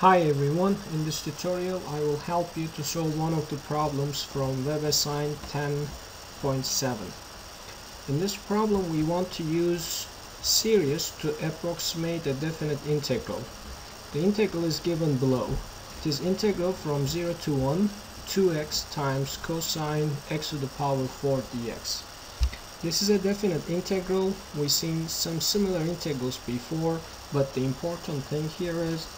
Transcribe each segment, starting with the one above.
Hi everyone, in this tutorial I will help you to solve one of the problems from WebAssign 10.7. In this problem we want to use series to approximate a definite integral. The integral is given below. It is integral from 0 to 1, 2x times cosine x to the power 4 dx. This is a definite integral. We've seen some similar integrals before, but the important thing here is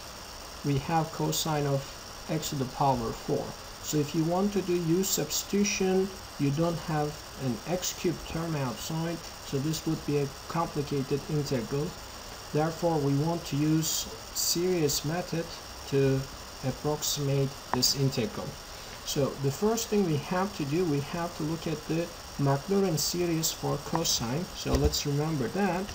we have cosine of x to the power 4. So if you want to do u substitution, you don't have an x cubed term outside, so this would be a complicated integral. Therefore, we want to use series method to approximate this integral. So the first thing we have to do, we have to look at the Maclaurin series for cosine. So let's remember that.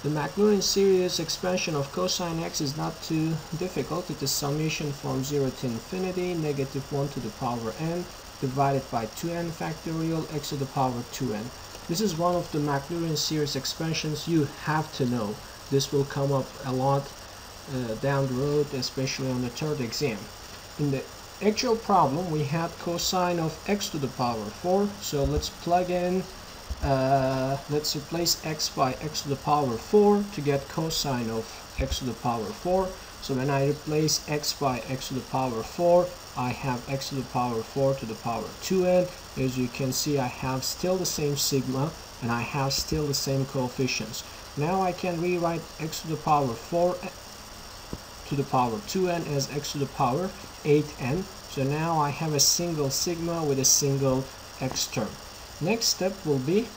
The Maclaurin series expansion of cosine x is not too difficult. It is summation from 0 to infinity, negative 1 to the power n, divided by 2n factorial x to the power 2n. This is one of the Maclaurin series expansions you have to know. This will come up a lot down the road, especially on the third exam. In the actual problem, we had cosine of x to the power 4, so let's plug in let's replace x by x to the power 4 to get cosine of x to the power 4. So when I replace x by x to the power 4, I have x to the power 4 to the power 2n. As you can see, I have still the same sigma and I have still the same coefficients. Now I can rewrite x to the power 4 to the power 2n as x to the power 8n. So now I have a single sigma with a single x term. Next step will be,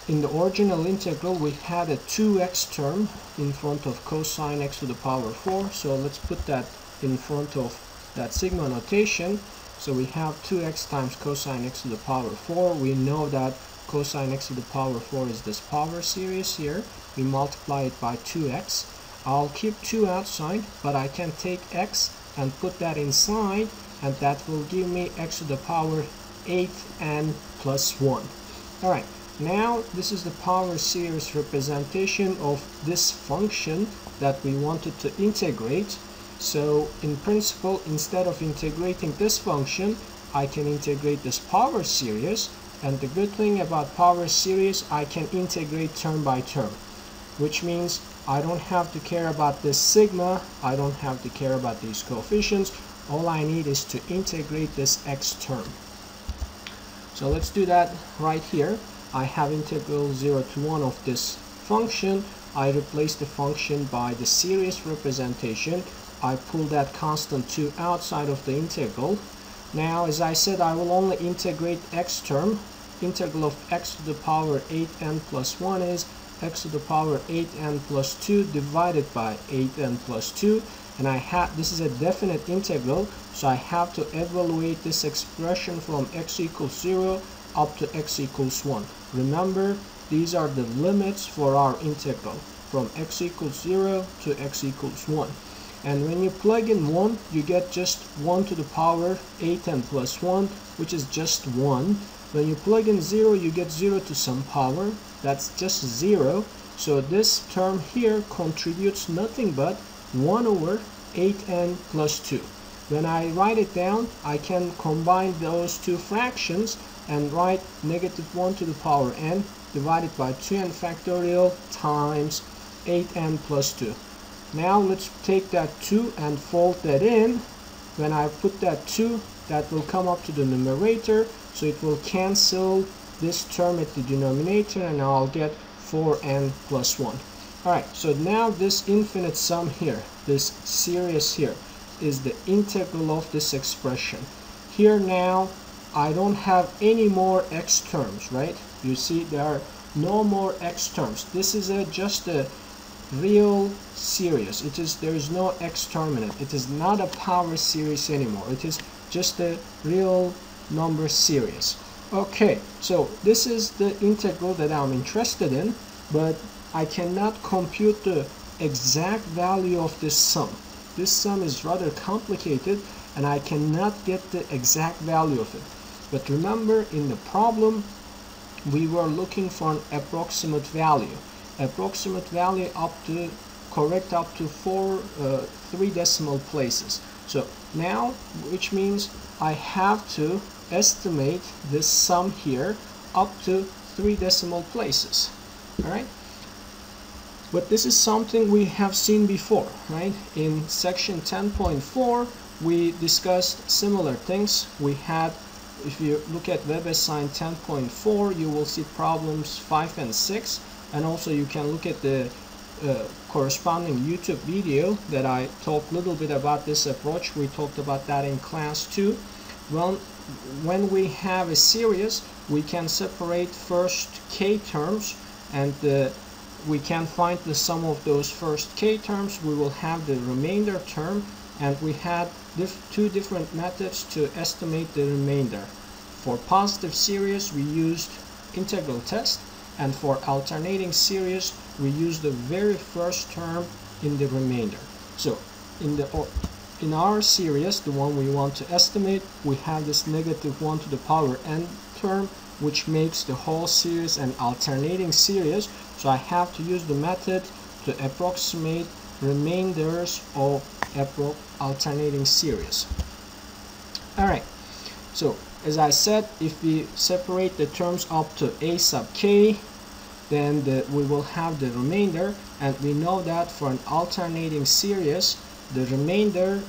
in the original integral we had a 2x term in front of cosine x to the power 4, so let's put that in front of that sigma notation. So we have 2x times cosine x to the power 4. We know that cosine x to the power 4 is this power series here. We multiply it by 2x. I'll keep 2 outside, but I can take x and put that inside, and that will give me x to the power 8n plus 1. Alright, now this is the power series representation of this function that we wanted to integrate. So in principle, instead of integrating this function, I can integrate this power series, and the good thing about power series, I can integrate term by term, which means I don't have to care about this sigma, I don't have to care about these coefficients. All I need is to integrate this x term. So let's do that right here. I have integral 0 to 1 of this function. I replace the function by the series representation. I pull that constant 2 outside of the integral. Now, as I said, I will only integrate x term. Integral of x to the power 8n plus 1 is x to the power 8n plus 2 divided by 8n plus 2. And this is a definite integral, so I have to evaluate this expression from x equals 0 up to x equals 1. Remember, these are the limits for our integral, from x equals 0 to x equals 1. And when you plug in 1, you get just 1 to the power 8n plus 1, which is just 1. When you plug in 0, you get 0 to some power, that's just 0. So this term here contributes nothing but 1 over 8n plus 2. When I write it down, I can combine those two fractions and write negative 1 to the power n divided by 2n factorial times 8n plus 2. Now let's take that 2 and fold that in. When I put that 2, that will come up to the numerator, so it will cancel this term at the denominator, and I'll get 4n plus 1. Alright, so now this infinite sum here, this series here, is the integral of this expression. Here now, I don't have any more x terms, right? You see, there are no more x terms. This is just a real series. There is no x term in it. It is not a power series anymore. It is just a real number series. Okay, so this is the integral that I'm interested in, but I cannot compute the exact value of this sum. This sum is rather complicated and I cannot get the exact value of it. But remember, in the problem, we were looking for an approximate value. Approximate value up to correct up to 3 decimal places. So now, which means I have to estimate this sum here up to 3 decimal places. Alright? But this is something we have seen before, right? In section 10.4 we discussed similar things. We had, if you look at WebAssign 10.4, you will see problems 5 and 6, and also you can look at the corresponding YouTube video that I talked a little bit about this approach. We talked about that in class 2. Well, when we have a series, we can separate first k terms, and we can find the sum of those first k terms. We will have the remainder term, and we had two different methods to estimate the remainder. For positive series we used integral test, and for alternating series we use the very first term in the remainder. So in our series, the one we want to estimate, we have this -1 to the power n term, which makes the whole series an alternating series. So I have to use the method to approximate remainders of alternating series. Alright, so as I said, if we separate the terms up to a sub k, then we will have the remainder, and we know that for an alternating series, the remainder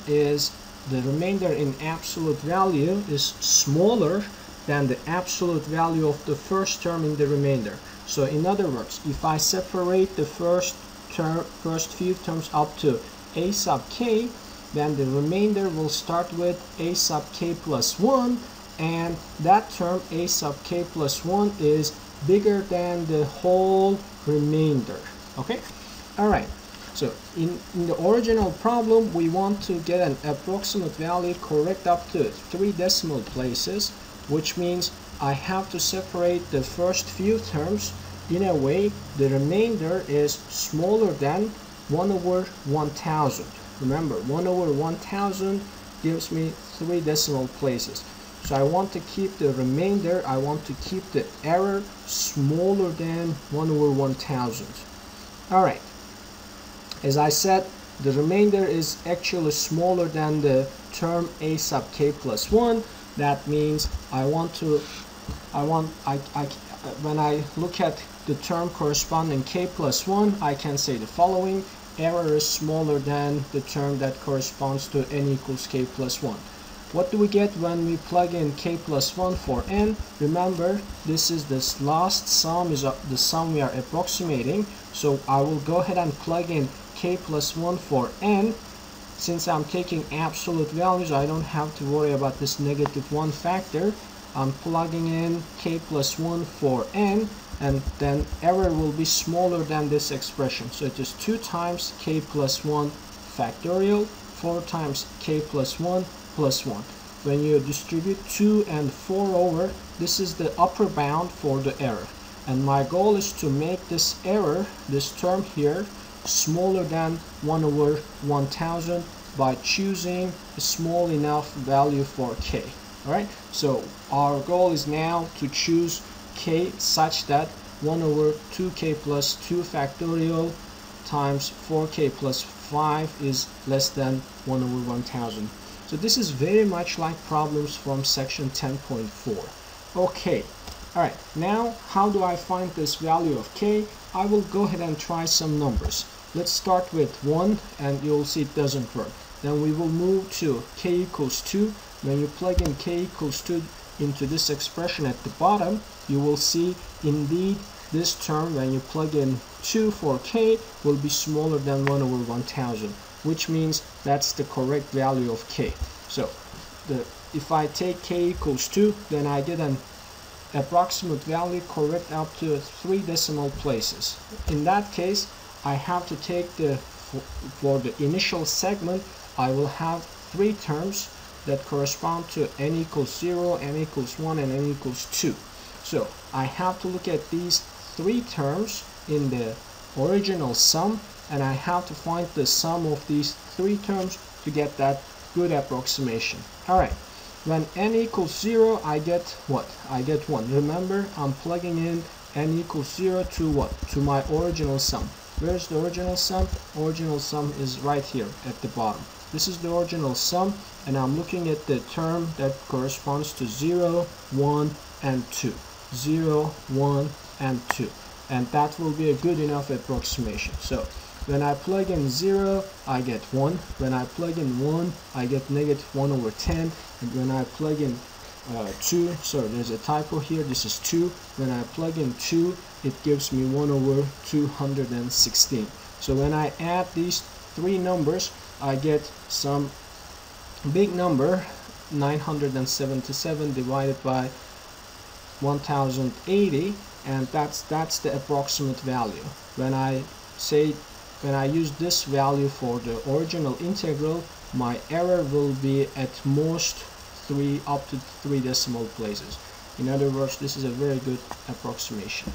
in absolute value is smaller than the absolute value of the first term in the remainder. So in other words, if I separate the first few terms up to a sub k, then the remainder will start with a sub k plus 1, and that term a sub k plus 1 is bigger than the whole remainder. Okay? Alright, so in the original problem we want to get an approximate value correct up to 3 decimal places, which means I have to separate the first few terms in a way the remainder is smaller than 1 over 1000. Remember, 1 over 1000 gives me 3 decimal places. So I want to keep the remainder, I want to keep the error smaller than 1 over 1000. Alright, as I said, the remainder is actually smaller than the term a sub k plus 1. That means when I look at the term corresponding k plus 1, I can say the following: error is smaller than the term that corresponds to n equals k plus 1. What do we get when we plug in k plus 1 for n? Remember, this is this last sum, is the sum we are approximating. So I will go ahead and plug in k plus 1 for n. Since I'm taking absolute values, I don't have to worry about this -1 factor. I'm plugging in k plus 1 for n, and then error will be smaller than this expression. So it is 2 times k plus 1 factorial, 4 times k plus 1 plus 1. When you distribute 2 and 4 over, this is the upper bound for the error. And my goal is to make this error, this term here, smaller than 1 over 1000 by choosing a small enough value for k. Alright, so our goal is now to choose k such that 1 over 2k plus 2 factorial times 4k plus 5 is less than 1 over 1000. So this is very much like problems from section 10.4. Okay, alright, now how do I find this value of k? I will go ahead and try some numbers. Let's start with 1, and you'll see it doesn't work. Then we will move to k equals 2. When you plug in k equals 2 into this expression at the bottom, you will see indeed this term, when you plug in 2 for k, will be smaller than 1 over 1000, which means that's the correct value of k. So if I take k equals 2, then I get an approximate value correct up to 3 decimal places. In that case, I have to take for the initial segment, I will have 3 terms that correspond to n equals 0, n equals 1, and n equals 2. So I have to look at these 3 terms in the original sum, and I have to find the sum of these 3 terms to get that good approximation. Alright, when n equals 0, I get what? I get 1. Remember, I'm plugging in n equals 0 to what? To my original sum. Where's the original sum? Original sum is right here at the bottom. This is the original sum, and I'm looking at the term that corresponds to 0, 1, and 2. 0, 1, and 2. And that will be a good enough approximation. So when I plug in 0, I get 1. When I plug in 1, I get negative 1 over 10. And when I plug in 2, sorry, there's a typo here, this is 2. When I plug in 2, it gives me 1 over 216. So when I add these three numbers, I get some big number, 977 divided by 1080, and that's the approximate value. When I use this value for the original integral, my error will be at most up to 3 decimal places. In other words, this is a very good approximation.